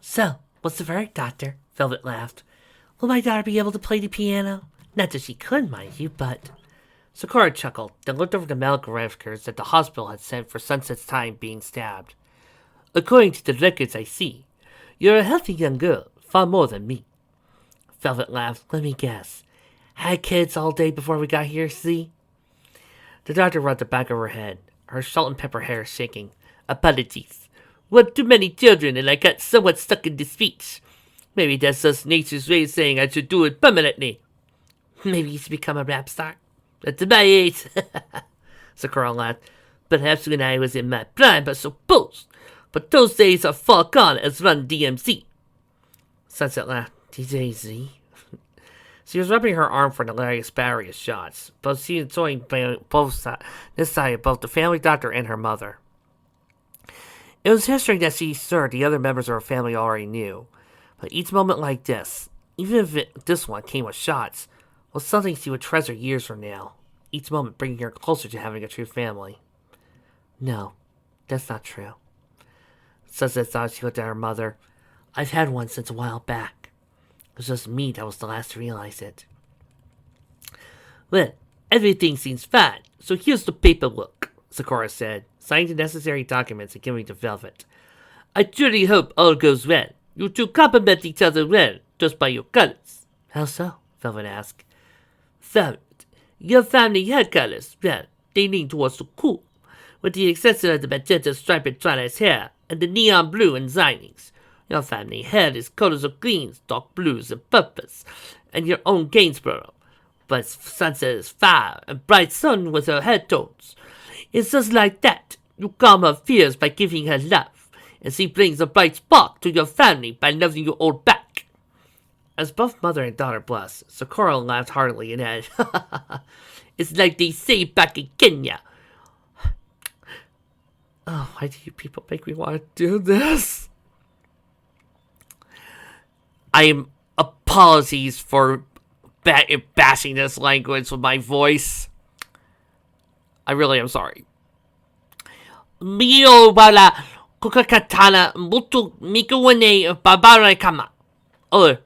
So, what's the verdict, Doctor? Velvet laughed. Will my daughter be able to play the piano? Not that she could, mind you, but... Sakura chuckled, then looked over the medical records that the hospital had sent for Sunset's time being stabbed. According to the records I see, you're a healthy young girl, far more than me. Velvet laughed. Let me guess. Had kids all day before we got here, see? The doctor rubbed the back of her head, her salt and pepper hair shaking. Apologies. One too many children and I got somewhat stuck in this speech. Maybe that's just nature's way of saying I should do it permanently. Maybe you should become a rap star. That's my age. Sakura laughed. Perhaps when I was in my prime, I suppose. But those days are far gone as Run DMC. Sunset laughed. DJZ. She was rubbing her arm for hilarious battery shots, but she enjoying both this side of both the family doctor and her mother. It was history that she sure the other members of her family already knew, but each moment like this, even if this one came with shots, was something she would treasure years from now, each moment bringing her closer to having a true family. No, that's not true. Sunset thought. She looked at her mother. I've had one since a while back. It was just me that was the last to realize it. Well, everything seems fine, so here's the paperwork, Sakura said, signing the necessary documents and giving to Velvet. I truly hope all goes well. You two complement each other well, just by your colors. How so? Velvet asked. Velvet, your family hair colors, well, they lean towards the cool, with the exception of the magenta striped Twilight hair and the neon blue and Zinings. Your family hair is colors of greens, dark blues, and purples, and your own Gainsborough. But Sunset is fire and bright sun with her hair tones. It's just like that. You calm her fears by giving her love, and she brings a bright spark to your family by loving you all back. As both mother and daughter blushed, Sakura laughed heartily and added, It's like they say back in Kenya. Oh, why do you people make me want to do this? I'm apologies for bashing this language with my voice. I really am sorry. Mio wala kukakatana mutu mikuwane babara kama. Or,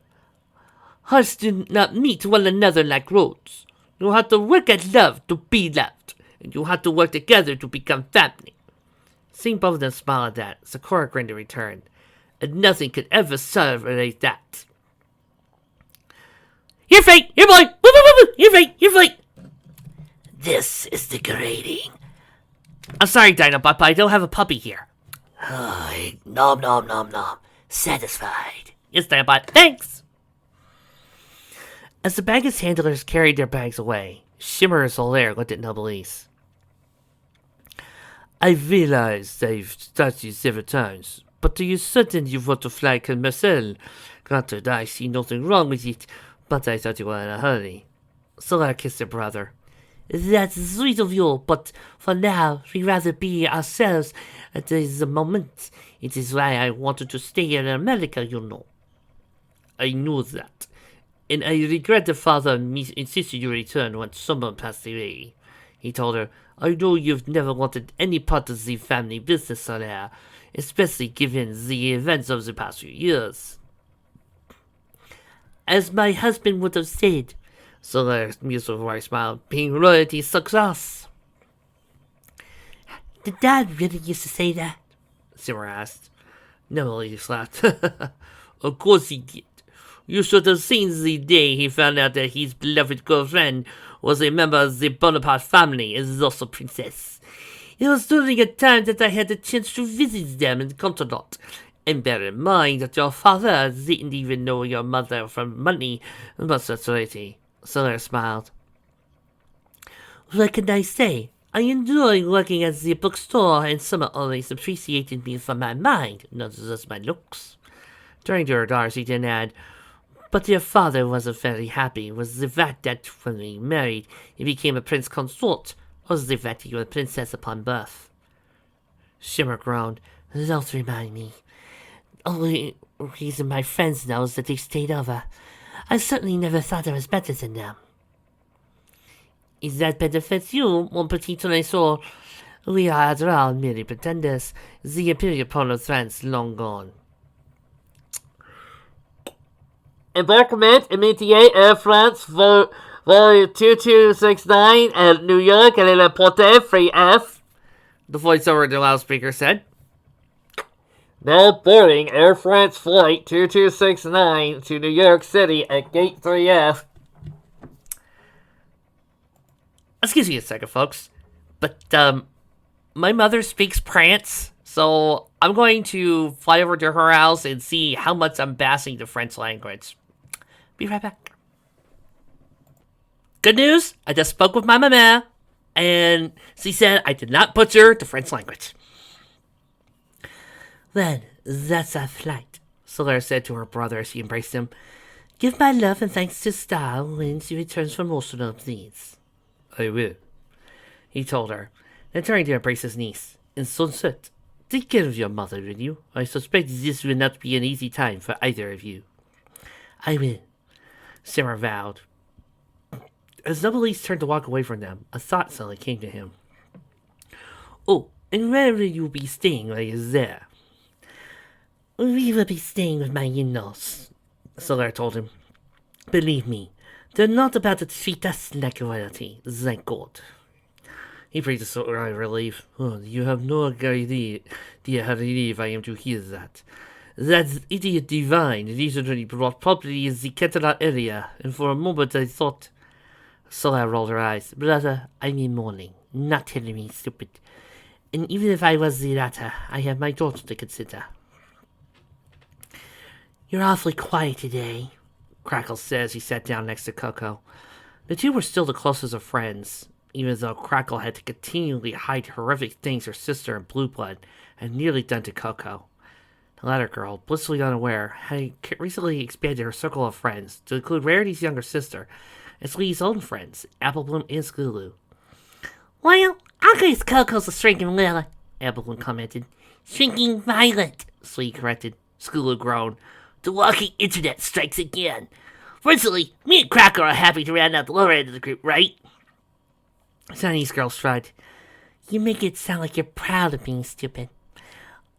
hearts do not meet one another like roads. You have to work at love to be loved, and you have to work together to become family. Seeing both of them smile at that, Sakura grinned in return, and nothing could ever celebrate that. You're fake! You're blind! You're fake! You're fake! This is degrading. I'm sorry, Dinobot, but I don't have a puppy here. Nom nom nom nom. Satisfied. Yes, Dinobot. Thanks! As the baggage handlers carried their bags away, Shimmer and Solaire looked at Noblesse. I realize I've started you several times, but are you certain you want to fly Con Marcel? Granted, I see nothing wrong with it, but I thought you were in a hurry. Solaire kissed her brother. That's sweet of you, but for now, we'd rather be ourselves at this moment. It is why I wanted to stay in America, you know. I knew that, and I regret the father insisted you return when someone passed away. He told her, I know you've never wanted any part of the family business, Solaire, especially given the events of the past few years. As my husband would have said, Solaire's musical voice smiled, being royalty sucks us. Did Dad really used to say that? Shimmer asked. Noblesse laughed. Of course he did. You should have seen the day he found out that his beloved girlfriend was a member of the Bonaparte family and is also a princess. It was during a time that I had the chance to visit them in Canterlot. And bear in mind that your father didn't even know your mother from money, but that's righty. Solaire smiled. What can I say? I enjoy working at the bookstore, and someone always appreciated me for my mind, not just my looks. Turning to her daughter, she then added, But your father wasn't very happy with the fact that when we married, he became a prince consort, or the fact that you were a princess upon birth. Shimmer groaned. Don't remind me. Only reason my friends know is that they stayed over. I certainly never thought I was better than them. If that benefits you, mon petit trésor, we are after all merely pretenders. The imperial pawn of France long gone. Embarkment immediate Air France volume 2269 at New York and in Porte 3F. The voiceover in the loudspeaker said. Now boarding Air France Flight 2269 to New York City at Gate 3F. Excuse me a second, folks. But, my mother speaks Prance, so I'm going to fly over to her house and see how much I'm passing the French language. Be right back. Good news, I just spoke with my mama, and she said I did not butcher the French language. Then, that's our flight, Solaire said to her brother as she embraced him. Give my love and thanks to Star when she returns from Moscow, please. I will, he told her, then turning to embrace his niece. And Sunset, take care of your mother, will you? I suspect this will not be an easy time for either of you. I will, Sarah vowed. As Noblesse turned to walk away from them, a thought suddenly came to him. Oh, and where will you be staying while you're there? We will be staying with my in-laws, Solaire told him. Believe me, they're not about to treat us like royalty, thank God. He breathed a sigh of relief. Oh, you have no idea how relieved I am to hear that. That idiot Divine recently brought property in the Catalan area, and for a moment I thought... Solaire rolled her eyes. Brother, I'm in mourning, not telling me stupid. And even if I was the latter, I have my daughter to consider. You're awfully quiet today, Crackle said as he sat down next to Coco. The two were still the closest of friends, even though Crackle had to continually hide horrific things her sister in Blue Blood had nearly done to Coco. The latter girl, blissfully unaware, had recently expanded her circle of friends to include Rarity's younger sister, and Slee's own friends, Applebloom and Skulu. Well, I guess Coco's a shrinking Lily, Applebloom commented. Shrinking Violet, Slee corrected. Skulu groaned. The walking internet strikes again. Fortunately, me and Cracker are happy to round out the lower end of the group, right? Chinese girl shrugged. You make it sound like you're proud of being stupid.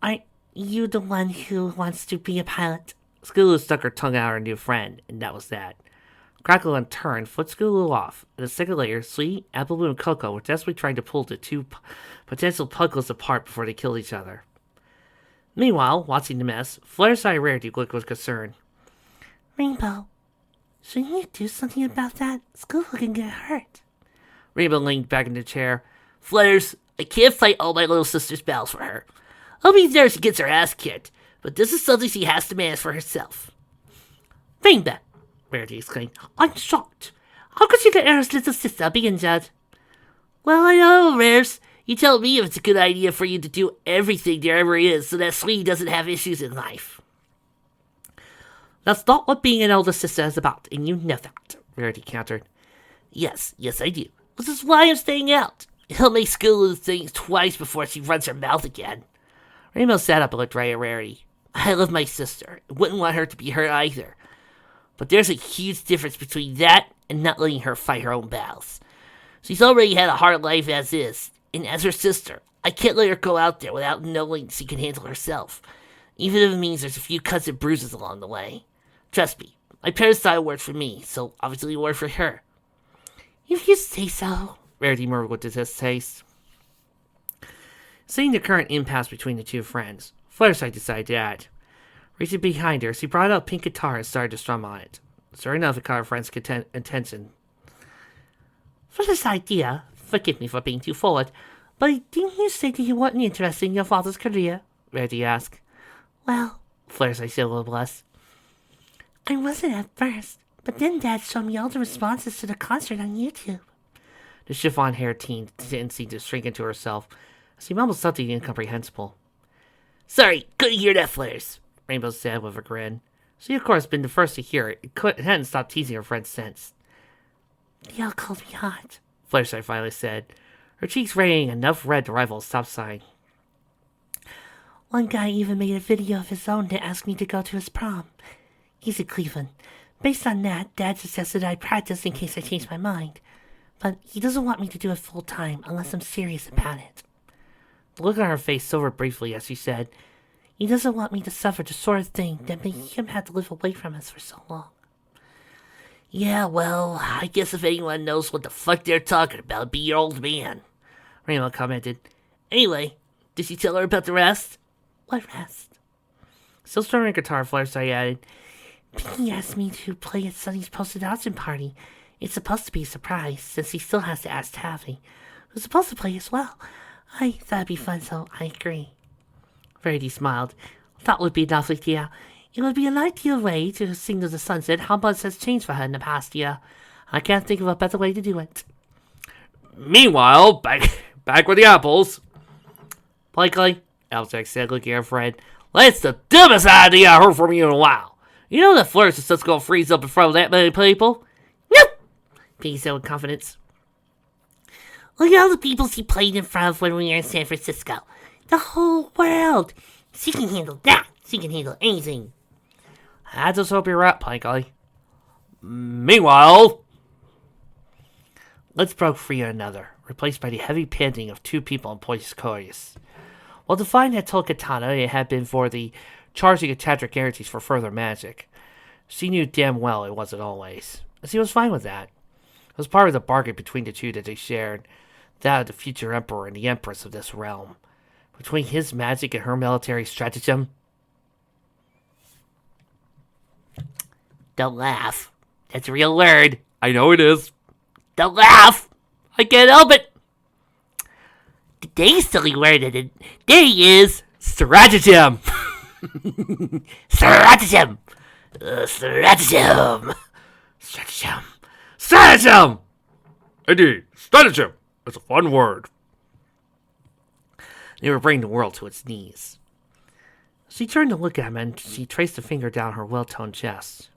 Aren't you the one who wants to be a pilot? Skulu stuck her tongue out at her new friend, and that was that. Crackle in turn flipped Skulu off, and a second later, Slee, Applebloom, and Coco were desperately trying to pull the two potential puglets apart before they killed each other. Meanwhile, watching the mess, Fluttershy and Rarity looked with concern. Rainbow, shouldn't you do something about that? Skulu can get hurt. Rainbow leaned back in the chair. Flutters, I can't fight all my little sister's battles for her. I'll be there if she gets her ass kicked, but this is something she has to manage for herself. Rainbow, Rarity exclaimed. I'm shocked. How could you let Air's little sister be injured? Well, I know, Rares. You tell me if it's a good idea for you to do everything there ever is so that Slee doesn't have issues in life. That's not what being an older sister is about, and you know that, Rarity countered. Yes, I do. This is why I'm staying out. He'll make Skulu think twice before she runs her mouth again. Rainbow sat up and looked right at Rarity. I love my sister. I wouldn't want her to be hurt either. But there's a huge difference between that and not letting her fight her own battles. She's already had a hard life as is, and as her sister, I can't let her go out there without knowing she can handle herself, even if it means there's a few cuts and bruises along the way. Trust me, my parasite worked for me, so obviously it worked for her. If you say so, Rarity murmured with distaste. Seeing the current impasse between the two friends, Fluttershy decided to add. Reaching behind her, she brought out a pink guitar and started to strum on it. Sure enough, it caught her friend's attention. Fluttershy, dear, forgive me for being too forward, but didn't you say that you weren't interested in your father's career? Rarity asked. Well, Fluttershy said with a blush. I wasn't at first, but then Dad showed me all the responses to the concert on YouTube. The chiffon-haired teen didn't seem to shrink into herself as she mumbled something incomprehensible. Sorry, couldn't hear that, Flutters, Rainbow said with a grin. She, of course, been the first to hear it and hadn't stopped teasing her friend since. They all called me hot, Fluttershy finally said, her cheeks radiating enough red to rival a stop sign. One guy even made a video of his own to ask me to go to his prom. He's in Cleveland. Based on that, Dad suggested I practice in case I change my mind. But he doesn't want me to do it full time unless I'm serious about it. The look on her face sobered briefly as she said, he doesn't want me to suffer the sort of thing that made him have to live away from us for so long. Yeah, well, I guess if anyone knows what the fuck they're talking about, it'd be your old man, Raymond commented. Anyway, did she tell her about the rest? What rest? Still strumming a guitar, Fluttershy added, Pinky asked me to play at Sunny's post-adoption party. It's supposed to be a surprise, since he still has to ask Taffy, who's supposed to play as well. I thought it'd be fun, so I agree. Verity smiled. Thought it would be an awful idea. It would be an ideal way to sing to the sunset how much has changed for her in the past year. I can't think of a better way to do it. Meanwhile, back with the apples. Blakely, Aljack said, looking at Fred, that's the dumbest idea I heard from you in a while. You know that Flirt's is just gonna freeze up in front of that many people? Nope, Pinky said with confidence. Look at all the people she played in front of when we were in San Francisco. The whole world. She can handle that. She can handle anything. I just hope you're right, Blakely. Meanwhile, let's broke free another, replaced by the heavy panting of two people in Poison's chorus. While Divine had told Katana it had been for the charging of Tadric guarantees for further magic, she knew damn well it wasn't always, and she was fine with that. It was part of the bargain between the two that they shared, that of the future emperor and the empress of this realm. Between his magic and her military stratagem. Don't laugh. That's a real word. I know it is. Don't laugh. I can't help it. Today's silly word, and there he is. Stratagem. Stratagem. Stratagem. Stratagem. Stratagem. Indeed, stratagem. It's a fun word. They were bringing the world to its knees. She turned to look at him, and she traced a finger down her well-toned chest.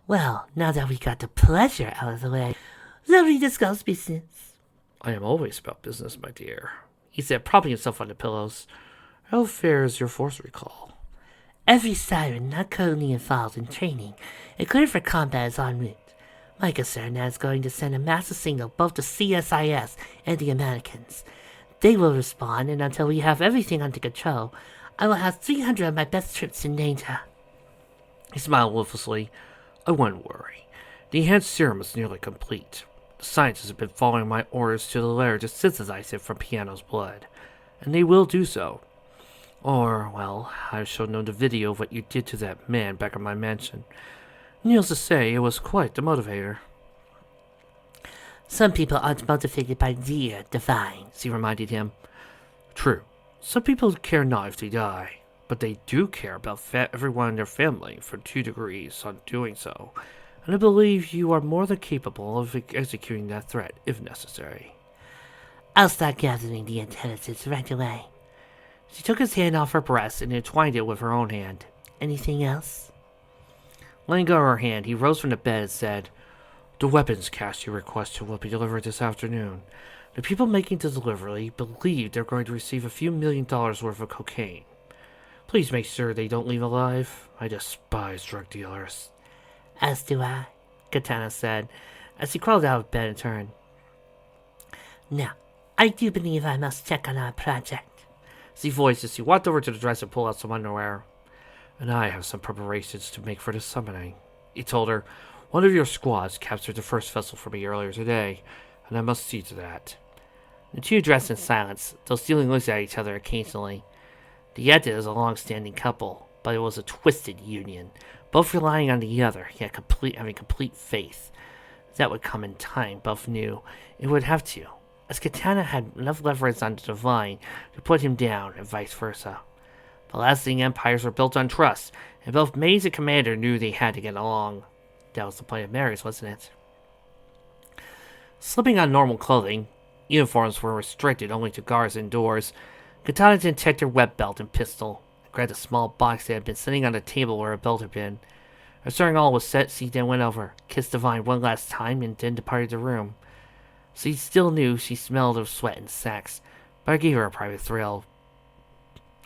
Well, now that we got the pleasure out of the way, let me discuss business. I am always about business, my dear, he said, propping himself on the pillows. How fares your force recall? Every siren not currently involved in training and cleared for combat is en route. My concern now is going to send a massive signal both to CSIS and the Americans. They will respond, and until we have everything under control, I will have 300 of my best troops in danger. He smiled wolfishly. I wouldn't worry. The enhanced serum is nearly complete. The scientists have been following my orders to the lair to synthesize it from Piano's blood, and they will do so. Or, well, I've shown them the video of what you did to that man back at my mansion. Needless to say, it was quite the motivator. Some people aren't motivated by dear divine, she reminded him. True. Some people care not if they die, but they do care about everyone in their family for 2 degrees on doing so, and I believe you are more than capable of executing that threat if necessary. I'll start gathering the intelligence right away. She took his hand off her breast and entwined it with her own hand. Anything else? Letting go of her hand, he rose from the bed and said, The weapons cache you requested will be delivered this afternoon. The people making the delivery believe they're going to receive a few $1 million worth of cocaine. Please make sure they don't leave alive. I despise drug dealers. As do I, Katana said, as he crawled out of bed and turned. Now, I do believe I must check on our project. She voiced as he walked over to the dresser and pulled out some underwear. And I have some preparations to make for the summoning, he told her. One of your squads captured the first vessel for me earlier today, and I must see to that. The two dressed in silence, though stealing looks at each other occasionally. The Yeti is a long-standing couple, but it was a twisted union, both relying on the other, yet having complete faith. That would come in time, both knew it would have to, as Katana had enough leverage on the Divine to put him down, and vice versa. The lasting empires were built on trust, and both Maze and Commander knew they had to get along. That was the point of marriage, wasn't it? Slipping on normal clothing, uniforms were restricted only to guards indoors. Katana then checked her web belt and pistol, and grabbed a small box that had been sitting on the table where her belt had been. Assuring all was set, she then went over, kissed Divine one last time, and then departed the room. She still knew she smelled of sweat and sex, but it gave her a private thrill.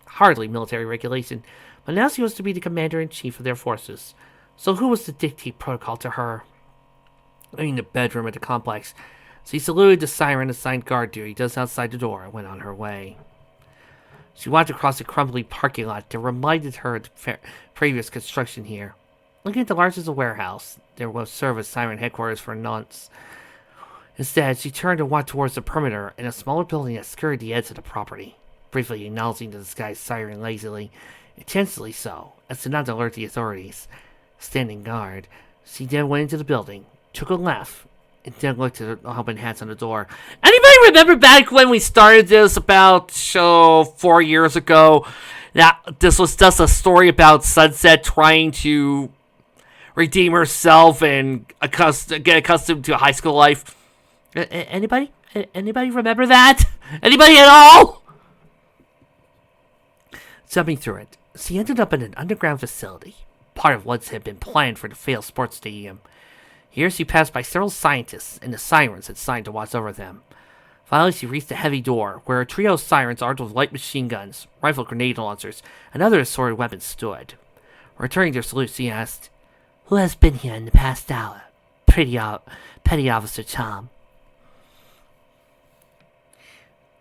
Hardly military regulation, but now she was to be the commander-in-chief of their forces. So who was to dictate protocol to her? In the bedroom at the complex, she saluted the siren assigned guard duty just outside the door and went on her way. She walked across the crumbly parking lot that reminded her of the previous construction here. Looking at the large as a warehouse, there will serve as siren headquarters for nonce. Instead, she turned and walked towards the perimeter in a smaller building that skirted the edge of the property, briefly acknowledging the disguised siren lazily, intensely so, as to not alert the authorities. Standing guard, she then went into the building, took a left, and then looked at the helping hands on the door. Anybody remember back when we started this about 4 years ago? That this was just a story about Sunset trying to redeem herself and get accustomed to high school life. Anybody? Anybody remember that? Anybody at all? Jumping through it, she ended up in an underground facility, part of what had been planned for the failed sports stadium. Here she passed by several scientists, and the sirens had signed to watch over them. Finally, she reached a heavy door, where a trio of sirens armed with light machine guns, rifle grenade launchers, and other assorted weapons stood. Returning their salute, she asked, "Who has been here in the past hour? Petty Officer Tom."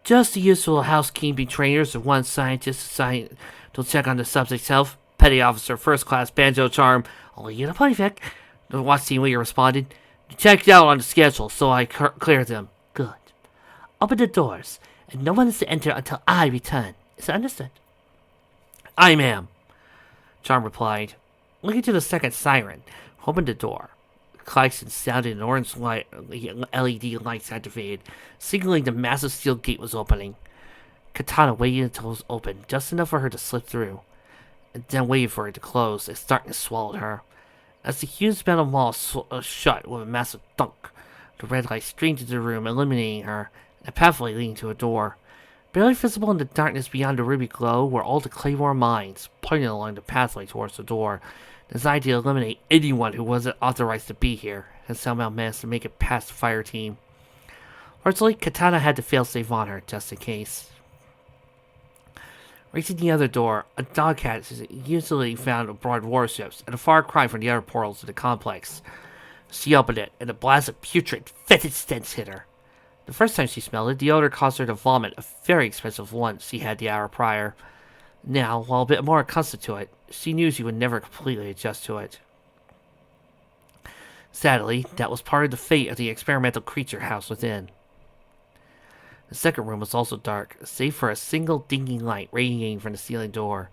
"Just the usual housekeeping trainers and one scientist assigned to check on the subject's health. Petty Officer First Class Banjo Charm, only you to Playback," the watch team leader responded. "You checked out on the schedule, so I cleared them." "Good. Open the doors, and no one is to enter until I return. Is it understood?" "Aye, ma'am," Charm replied. Looking to the second siren, who opened the door. Klaxon sounded and orange LED lights activated, signaling the massive steel gate was opening. Katana waited until it was open, just enough for her to slip through, and then waited for it to close as darkness swallowed her. As the huge metal wall shut with a massive thunk, the red light streamed into the room, illuminating her, and a pathway leading to a door. Barely visible in the darkness beyond the ruby glow were all the Claymore mines, pointing along the pathway towards the door, designed to eliminate anyone who wasn't authorized to be here, and somehow managed to make it past the fire team. Fortunately, Katana had the failsafe on her, just in case. Reaching the other door, a dog cat is usually found aboard warships, and a far cry from the other portals of the complex. She opened it, and a blast of putrid, fetid stench hit her. The first time she smelled it, the odor caused her to vomit a very expensive lunch she had the hour prior. Now, while a bit more accustomed to it, she knew she would never completely adjust to it. Sadly, that was part of the fate of the experimental creature housed within. The second room was also dark, save for a single dingy light radiating from the ceiling door.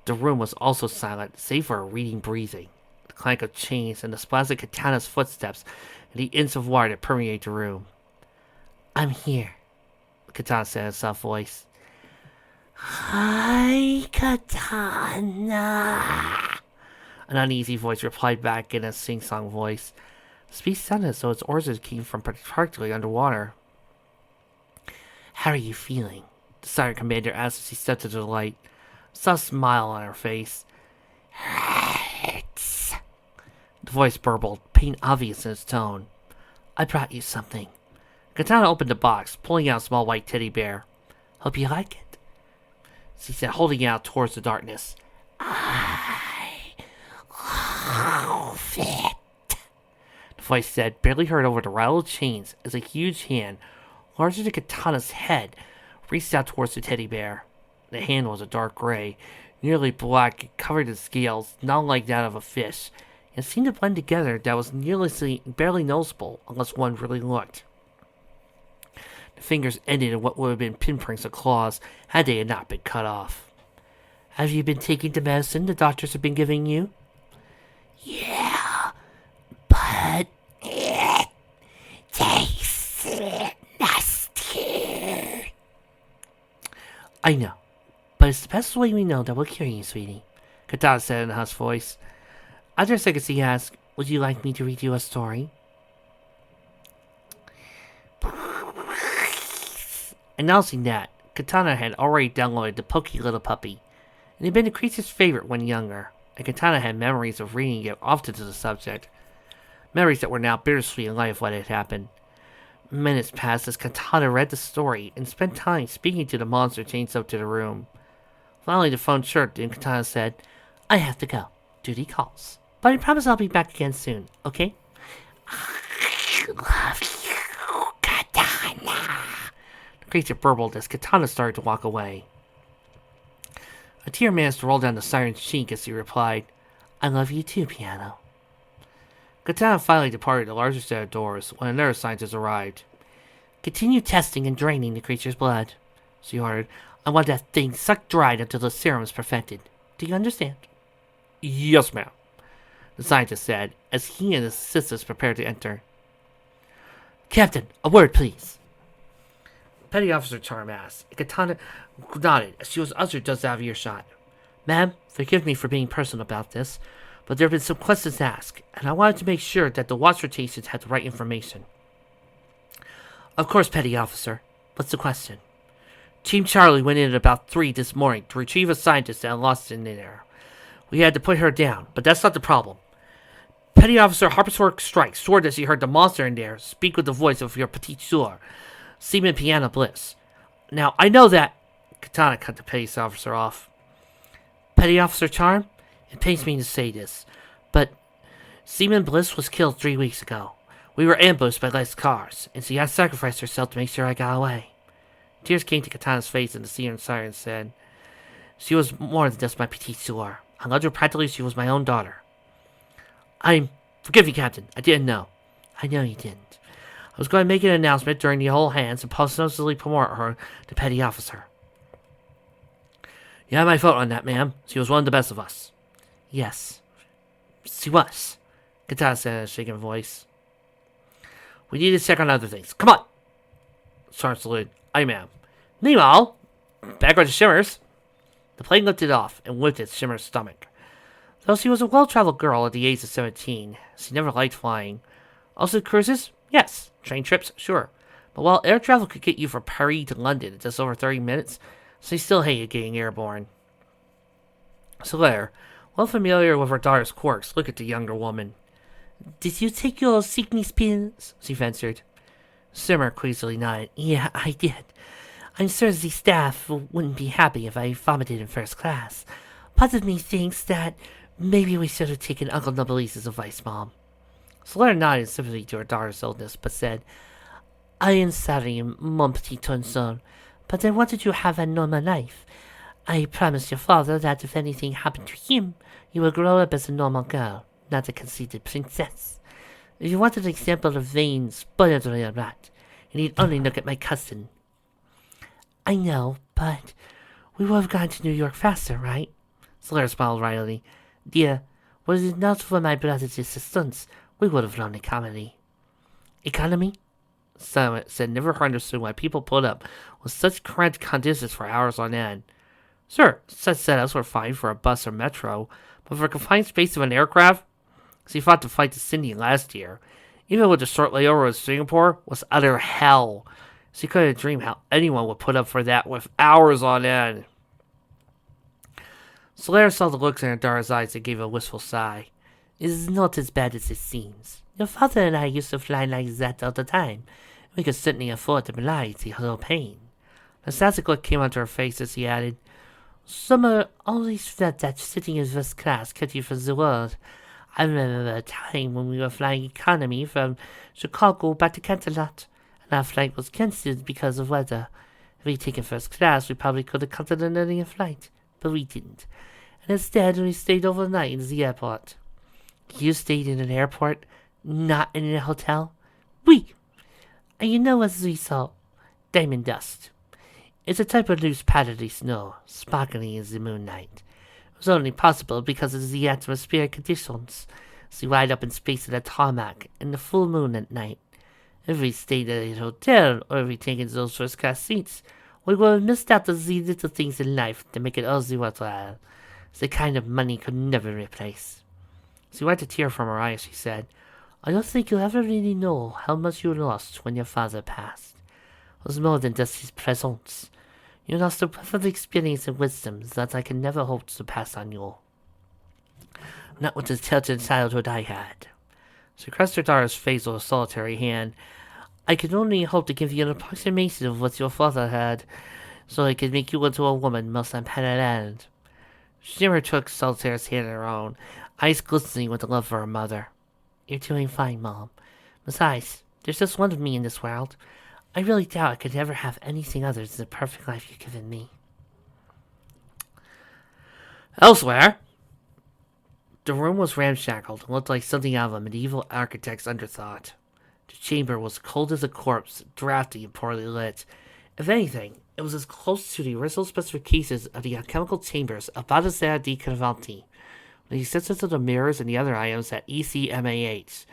The room was also silent, save for a reading breathing, the clank of chains, and the splash of Katana's footsteps, and the inch of water that permeated the room. "I'm here," Katana said in a soft voice. "Hi, Katana," an uneasy voice replied back in a sing-song voice. The speech sounded as though its origins came from practically underwater. "How are you feeling?" the siren commander asked as she stepped to the light. A soft smile on her face. "Hurts," the voice burbled, pain obvious in its tone. "I brought you something." Katana opened the box, pulling out a small white teddy bear. "Hope you like it," she said, holding it out towards the darkness. "I love it," the voice said, barely heard over the rattle of chains as a huge hand, larger than Katana's head, reached out towards the teddy bear. The hand was a dark gray, nearly black, covered in scales, not unlike that of a fish, and seemed to blend together that was barely noticeable unless one really looked. The fingers ended in what would have been pinpricks of claws had they not been cut off. "Have you been taking the medicine the doctors have been giving you?" "Yeah, but it tastes nasty." "I know, but it's the best way we know that we're curing you, sweetie," Katana said in a hushed voice. After a second, she asked, "Would you like me to read you a story?" Announcing that, Katana had already downloaded the Pokey Little Puppy. It had been the creature's favorite when younger, and Katana had memories of reading it often to the subject. Memories that were now bittersweet in light of what had happened. Minutes passed as Katana read the story and spent time speaking to the monster chained up to the room. Finally, the phone chirped and Katana said, "I have to go. Duty calls. But I promise I'll be back again soon, okay?" "I love you, Katana," the creature burbled as Katana started to walk away. A tear managed to roll down the siren's cheek as he replied, I love you too, Piano. Katana finally departed the larger set of doors when another scientist arrived. Continue testing and draining the creature's blood, she ordered. I want that thing sucked dry until the serum is perfected. Do you understand? Yes, ma'am, the scientist said as he and his assistants prepared to enter. Captain, a word, please. Petty Officer Charm asked, and Katana nodded as she was ushered just out of earshot. Ma'am, forgive me for being personal about this, but there have been some questions asked, and I wanted to make sure that the watch rotations had the right information. Of course, Petty Officer. What's the question? Team Charlie went in at about 3 this morning to retrieve a scientist that lost in there. We had to put her down, but that's not the problem. Petty Officer Harpswork Strike swore that she heard the monster in there speak with the voice of your petit soeur, Seaman Piano Bliss. Now, I know that... Katana cut the Petty Officer off. Petty Officer Charm, it pains me to say this, but Seaman Bliss was killed 3 weeks ago. We were ambushed by Les cars, and she had sacrificed herself to make sure I got away. Tears came to Katana's face, and the seer siren said, She was more than just my petite soeur. I loved her practically she was my own daughter. Forgive me, Captain. I didn't know. I know you didn't. I was going to make an announcement during the whole hands and posthumously promote her to petty officer. You have my vote on that, ma'am. She was one of the best of us. Yes. She was, Katana said in a shaking voice. We need to check on other things. Come on! Sergeant saluted. Aye, ma'am. Meanwhile, back with the Shimmers. The plane lifted off and whipped at Shimmer's stomach. Though she was a well-traveled girl at the age of 17, she never liked flying. Also cruises? Yes. Train trips? Sure. But while air travel could get you from Paris to London in just over 30 minutes, she still hated getting airborne. Solaire, well familiar with her daughter's quirks, looked at the younger woman. Did you take your sickness pills? She ventured. Simmer queasily nodded. Yeah, I did. I'm sure the staff wouldn't be happy if I vomited in first class. Part of me thinks that maybe we should have taken Uncle Nobelise's advice, Mom. Solaire nodded in sympathy to her daughter's illness, but said, I am sorry, mon petit tonson, but I wanted you to have a normal life. I promised your father that if anything happened to him, you would grow up as a normal girl, not a conceited princess. If you wanted an example of vain, spoiled little rat, you need only look at my cousin. I know, but we would have gone to New York faster, right? Solaire smiled wryly. Dear, was it not for my brother's assistance, we would have learned economy. Economy? Silent said never understood why people put up with such cramped conditions for hours on end. Sure, such setups were fine for a bus or metro, but for a confined space of an aircraft? She fought to fight to Cindy last year. Even with a short layover in Singapore, was utter hell. She couldn't dream how anyone would put up for that with hours on end. Solaire saw the looks in her daughter's eyes and gave a wistful sigh. It is not as bad as it seems. Your father and I used to fly like that all the time. We could certainly afford to belie the whole pain. The sassy look came onto her face as he added, Summer always felt that sitting in first class kept you from the world. I remember a time when we were flying economy from Chicago back to Canterlot, and our flight was cancelled because of weather. If we'd taken first class, we probably could have cut it an earlier flight, but we didn't. And instead, we stayed overnight in the airport. You stayed in an airport, not in a hotel? Oui. And you know what we saw? Diamond dust. It's a type of loose powdery snow, sparkling in the moonlight. It was only possible because of the atmospheric conditions. So ride up in space at a tarmac in the full moon at night. If we stayed at a hotel, or if we taken those first-class seats, we would have missed out on the little things in life that make it all the worthwhile. It's the kind of money could never replace. She wiped a tear from her eye as she said, I don't think you'll ever really know how much you lost when your father passed. It was more than just his presence. You lost a breadth of experience and wisdom that I can never hope to pass on you. Not with the intelligent childhood I had. She pressed her daughter's face with a solitary hand. I can only hope to give you an approximation of what your father had, so I can make you into a woman most unparalleled. Shimmer took Solitaire's hand in her own, eyes glistening with the love for her mother. You're doing fine, Mom. Besides, there's just one of me in this world. I really doubt I could ever have anything other than the perfect life you've given me. Elsewhere, The room was ramshackled and looked like something out of a medieval architect's underthought. The chamber was cold as a corpse, drafty and poorly lit. If anything, it was as close to the original specifications of the alchemical chambers of Baldassare di Cavalcanti, with the exceptions of the mirrors and the other items at ECMAH.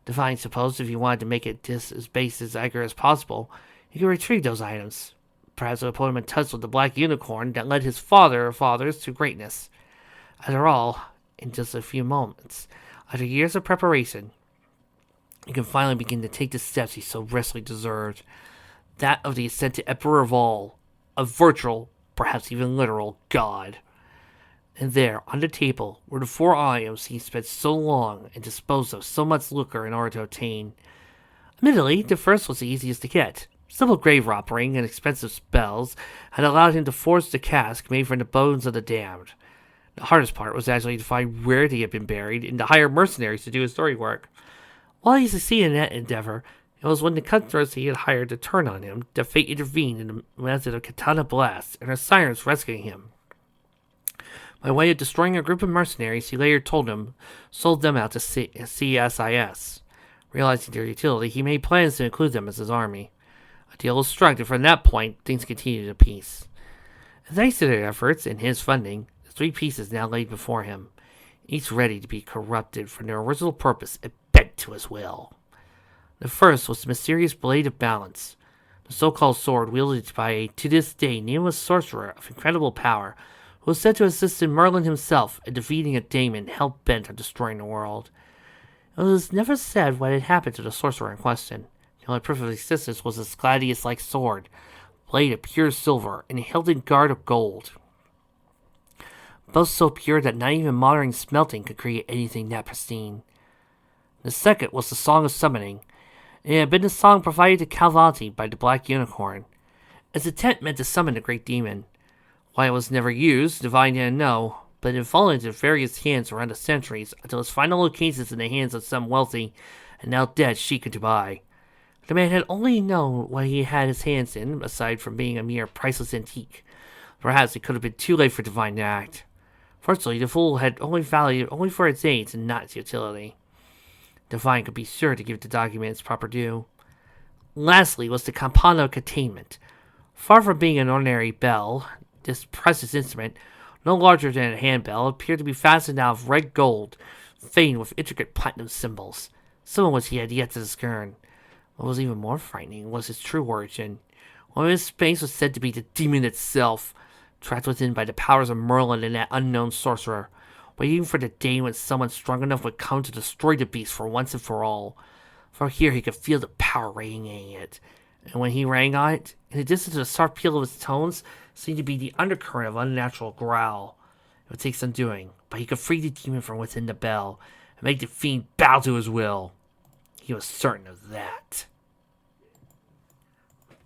Divine supposed if you wanted to make it as base as accurate as possible, you could retrieve those items. Perhaps it would put him in touch with the black unicorn that led his father or fathers to greatness. After all, in just a few moments, after years of preparation, he can finally begin to take the steps he so richly deserved. That of the ascent to Emperor of all, a virtual, perhaps even literal, god. And there, on the table, were the 4 items he spent so long and disposed of so much lucre in order to obtain. Admittedly, the first was the easiest to get. Simple grave robbing and expensive spells had allowed him to forge the cask made from the bones of the damned. The hardest part was actually to find where they had been buried and to hire mercenaries to do his story work. While he succeeded in that endeavor, it was when the cutthroats he had hired to turn on him that fate intervened in the method of katana blasts and her sirens rescuing him. By way of destroying a group of mercenaries he later sold them out to CSIS. Realizing their utility, he made plans to include them as his army. A deal was struck, and from that point, things continued apace. Thanks to their efforts and his funding, the 3 pieces now laid before him, each ready to be corrupted from their original purpose and bent to his will. The first was the mysterious Blade of Balance, the so-called sword wielded by a, to this day, nameless sorcerer of incredible power, who was said to assist Merlin himself in defeating a daemon hell-bent on destroying the world. It was never said what had happened to the sorcerer in question. The only proof of existence was his gladius-like sword, blade of pure silver, and a hilted guard of gold. Both so pure that not even modern smelting could create anything that pristine. The second was the Song of Summoning. It had been the song provided to Cavalcanti by the Black Unicorn. Its intent meant to summon the great demon. Why it was never used, Divine didn't know, but it had fallen into various hands around the centuries until its final location in the hands of some wealthy and now dead Sheik of Dubai. The man had only known what he had his hands in, aside from being a mere priceless antique. Perhaps it could have been too late for Divine to act. Fortunately, the fool had only valued only for its aids and not its utility. Divine could be sure to give the document its proper due. Lastly was the Campano Containment. Far from being an ordinary bell, this precious instrument, no larger than a handbell, appeared to be fastened out of red gold, veined with intricate platinum symbols, some of which he had yet to discern. What was even more frightening was its true origin. One of its space was said to be the demon itself, trapped within by the powers of Merlin and that unknown sorcerer, waiting for the day when someone strong enough would come to destroy the beast for once and for all. For here he could feel the power radiating it, and when he rang on it, in addition to the sharp peal of his tones, seemed to be the undercurrent of unnatural growl. It would take some doing, but he could free the demon from within the bell, and make the fiend bow to his will. He was certain of that.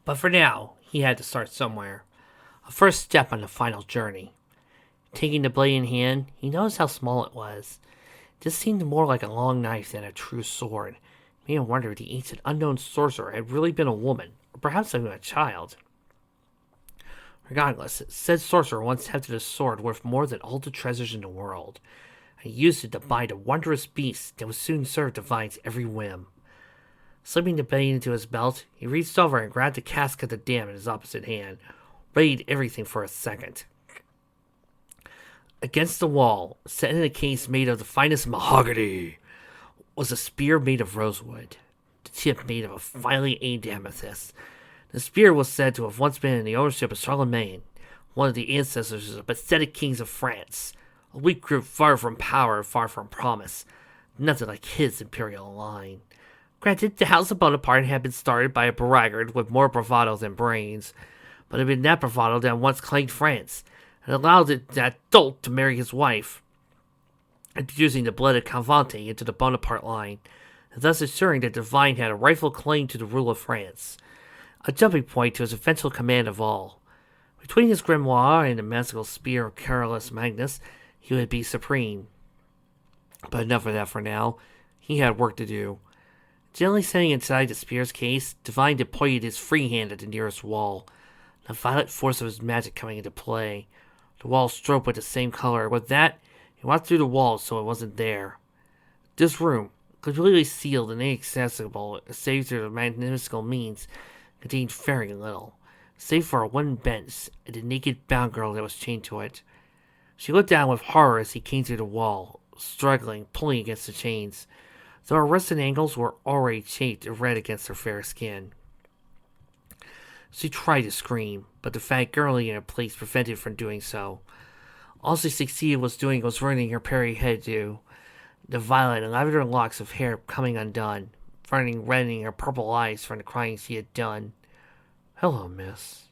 But for now, he had to start somewhere. A first step on the final journey. Taking the blade in hand, he noticed how small it was. This seemed more like a long knife than a true sword. He made him wonder if the ancient unknown sorcerer had really been a woman, or perhaps even a child. Regardless, said sorcerer once hefted a sword worth more than all the treasures in the world, and he used it to bind a wondrous beast that would soon serve Divine's every whim. Slipping the blade into his belt, he reached over and grabbed the cask of the dam in his opposite hand, readied everything for a second. Against the wall, set in a case made of the finest mahogany, was a spear made of rosewood, the tip made of a finely aimed amethyst. The spear was said to have once been in the ownership of Charlemagne, one of the ancestors of the pathetic kings of France, a weak group far from power and far from promise, nothing like his imperial line. Granted, the House of Bonaparte had been started by a braggart with more bravado than brains, but it had been that bravado that once claimed France, and allowed that dolt to marry his wife, introducing the blood of Cavalcanti into the Bonaparte line, and thus assuring that Divine had a rightful claim to the rule of France, a jumping point to his eventual command of all. Between his grimoire and the magical spear of Carolus Magnus, he would be supreme. But enough of that for now. He had work to do. Gently sitting inside the spear's case, Divine deployed his free hand at the nearest wall, the violent force of his magic coming into play. The wall strobed with the same color. With that, he He walked through the walls so it wasn't there. This room, completely sealed and inaccessible save through the magnificent means, contained very little, save for a wooden bench and a naked bound girl that was chained to it. She looked down with horror as he came through the wall, struggling, pulling against the chains, though her wrists and ankles were already chafed and red against her fair skin. She tried to scream, but the fat girlie in her place prevented her from doing so. All she succeeded was ruining her Perry hairdo, the violet and lavender locks of hair coming undone, burning red in her purple eyes from the crying she had done. "Hello, miss,"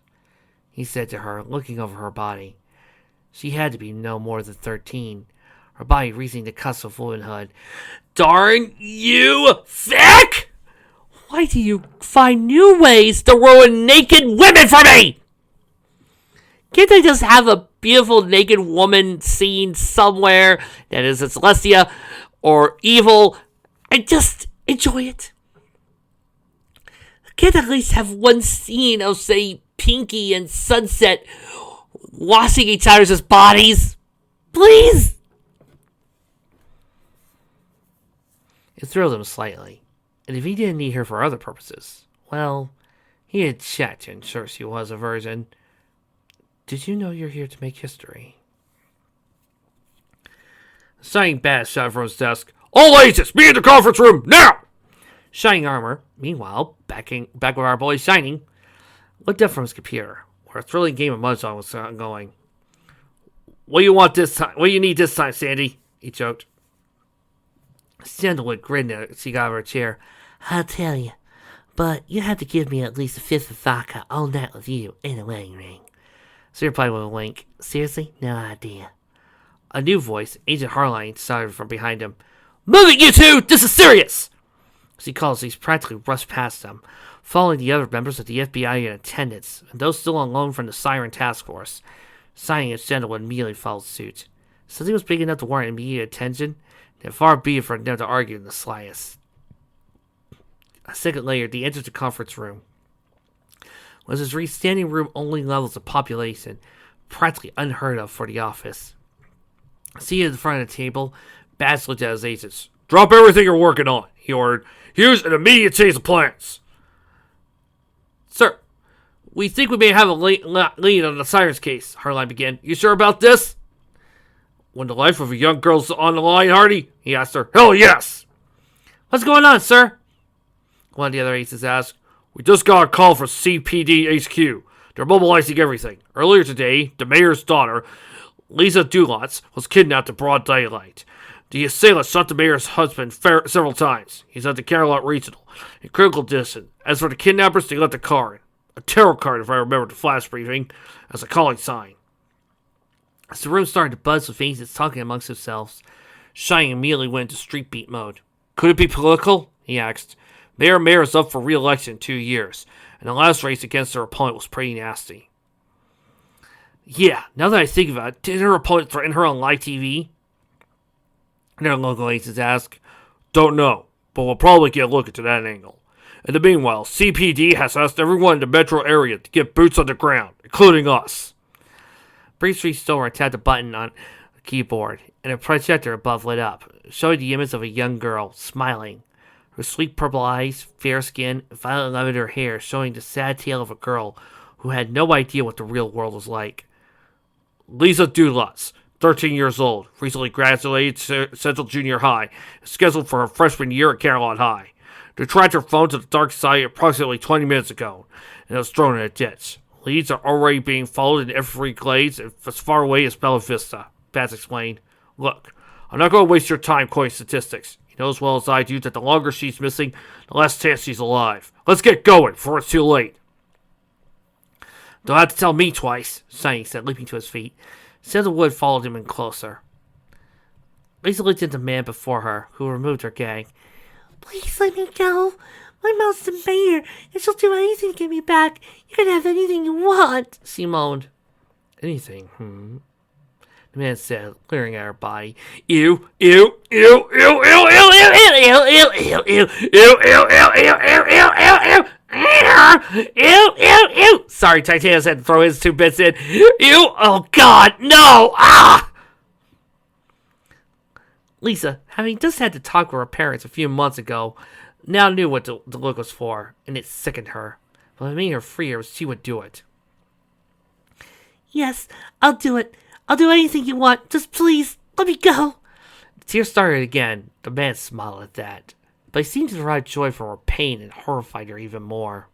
he said to her, looking over her body. She had to be no more than 13, her body reaching the cusp of womanhood. "Darn you, Vic! Why do you find new ways to ruin naked women for me? Can't I just have a beautiful naked woman scene somewhere that is Celestia or evil and just enjoy it? Can't I at least have one scene of, say, Pinky and Sunset washing each other's bodies? Please?" It thrilled him slightly, and if he didn't need her for other purposes, well, he had checked to ensure she was a virgin. "Did you know you're here to make history?" Shining Bass shouted from his desk, "All agents, be in the conference room, now!" Shining Armor, meanwhile, back with our boy Shining, looked up from his computer, where a thrilling game of Mahjong was going. What do you need this time, Sandy?" he joked. Sandalwood grinned as she got out of her chair. "I'll tell you, but you have to give me at least a fifth of vodka all night with you in a wedding ring." She replied with a wink. "Seriously? No idea." A new voice, Agent Harline, shouted from behind him. "Move it, you two! This is serious!" She called as he practically rushed past them, following the other members of the FBI in attendance, and those still on loan from the Siren Task Force. Signing and Sandalwood immediately followed suit. Something was big enough to warrant immediate attention, and far be it for them to argue in the slightest. A second later, they entered the conference room. Was his standing room only levels of population, practically unheard of for the office. Seated in front of the table, Bass looked at his agents. "Drop everything you're working on," he ordered. "Here's an immediate change of plans." "Sir, we think we may have a lead on the Sirens case," Harline began. "You sure about this?" "When the life of a young girl's on the line, Hardy?" he asked her. "Hell yes!" "What's going on, sir?" one of the other agents asked. "We just got a call from CPD HQ. They're mobilizing everything. Earlier today, the mayor's daughter, Lisa Dulatz, was kidnapped in broad daylight. The assailant shot the mayor's husband several times. He's at the Camelot Regional, in critical distance. As for the kidnappers, they left a card. A tarot card, if I remember the flash briefing, as a calling sign." As the room started to buzz with agents talking amongst themselves, Shining immediately went into street beat mode. "Could it be political?" he asked. Mayor is up for re-election in 2 years, and the last race against her opponent was pretty nasty." "Yeah, now that I think about it, didn't her opponent threaten her on live TV?" Their local agents asked. "Don't know, but we'll probably get a look into that angle. In the meanwhile, CPD has asked everyone in the metro area to get boots on the ground, including us." Brief reached over and tapped a button on the keyboard, and a projector above lit up, showing the image of a young girl, smiling. Her sleek purple eyes, fair skin, and violet lavender hair showing the sad tale of a girl who had no idea what the real world was like. "Lisa Dulatz, 13 years old, recently graduated Central Junior High, scheduled for her freshman year at Camelot High. They tracked her phone to the dark side approximately 20 minutes ago, and it was thrown in a ditch. Leads are already being followed in Everglades and as far away as Bella Vista," Bass explained. "Look, I'm not going to waste your time quoting statistics. You know as well as I do that the longer she's missing, the less chance she's alive. Let's get going before it's too late." "Don't have to tell me twice," Shining said, leaping to his feet. Sandalwood followed him in closer. Lisa looked at the man before her, who removed her gag. "Please let me go. My mom's the mayor, and she'll do anything to get me back. You can have anything you want," she moaned. "Anything, the man said, leering at her body. "Ew, ew, ew, ew, ew, ew, ew, ew, ew, ew, ew, ew, ew, ew, ew, ew, ew, ew. Sorry, Titanius had to throw his 2 bits in. "Ew, oh God, no, ah!" Lisa, having just had to talk with her parents a few months ago, now knew what the look was for, and it sickened her. But it made her freer, she would do it. Yes, I'll do it. I'll do anything you want. Just please, let me go. The tears started again. The man smiled at that, but he seemed to derive joy from her pain and horrified her even more.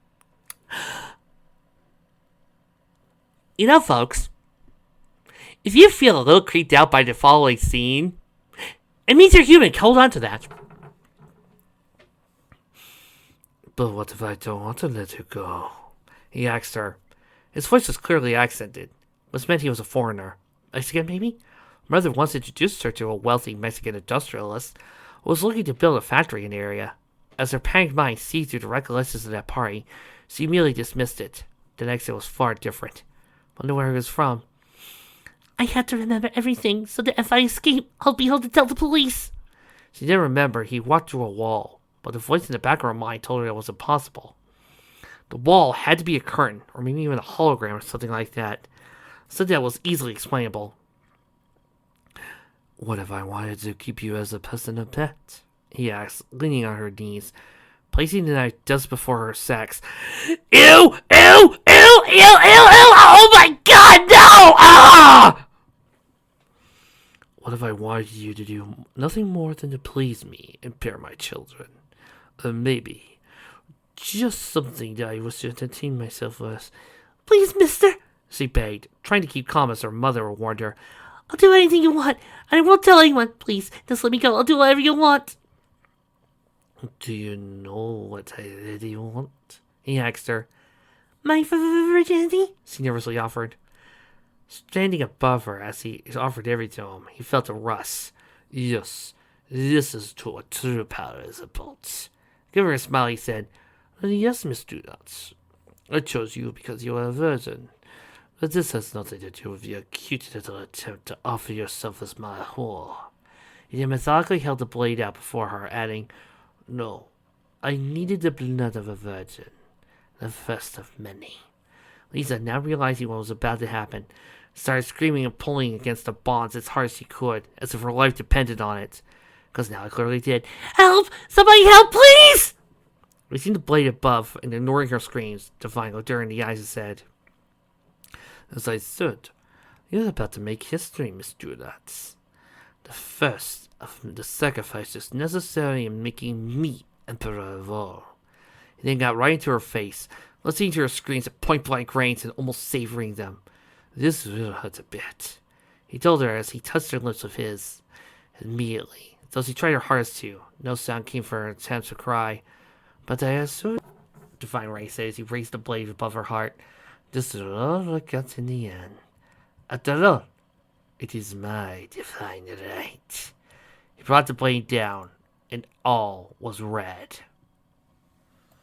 You know, folks, if you feel a little creeped out by the following scene, it means you're human. Hold on to that. But what if I don't want to let you go? He asked her. His voice was clearly accented, which meant he was a foreigner. Mexican, maybe? Mother once introduced her to a wealthy Mexican industrialist who was looking to build a factory in the area. As her panicked mind seized through the recollections of that party, she immediately dismissed it. The next day was far different. Wonder where he was from. I had to remember everything so that if I escape, I'll be able to tell the police. She didn't remember he walked through a wall, but the voice in the back of her mind told her it was impossible. The wall had to be a curtain, or maybe even a hologram or something like that. Something that was easily explainable. What if I wanted to keep you as a personal pet? He asked, leaning on her knees, placing the knife just before her sex. Ew! Ew! Ew! Ew! Ew! Ew! Oh my God! No! Ah! What if I wanted you to do nothing more than to please me and bear my children? Maybe. Just something that I wish to entertain myself with. Please, mister, she begged, trying to keep calm as her mother warned her. I'll do anything you want. I won't tell anyone. Please, just let me go. I'll do whatever you want. Do you know what I really want? He asked her. My virginity? She nervously offered. Standing above her as he offered everything to him, he felt a rush. Yes, this is what true power is about. Give her a smile, he said. Yes, Miss Donuts. I chose you because you are a virgin. But this has nothing to do with your cute little attempt to offer yourself as my whore. He then methodically held the blade out before her, adding, No, I needed the blood of a virgin, the first of many. Lisa, now realizing what was about to happen, started screaming and pulling against the bonds as hard as she could, as if her life depended on it. Because now it clearly did. Help! Somebody help, please! Raising the blade above and ignoring her screams, Divine looked her in the eyes and said, As I said, you're about to make history, Miss Donuts. The first of the sacrifices necessary in making me Emperor of all. He then got right into her face, listening to her screams at point-blank range and almost savoring them. This will hurt a bit, he told her as he touched her lips with his. Immediately, though she tried her hardest to, no sound came from her attempts to cry. But I assure you, Divine Ray said as he raised the blade above her heart, this is all I got in the end. After all, it is my divine right. He brought the blade down, and all was red.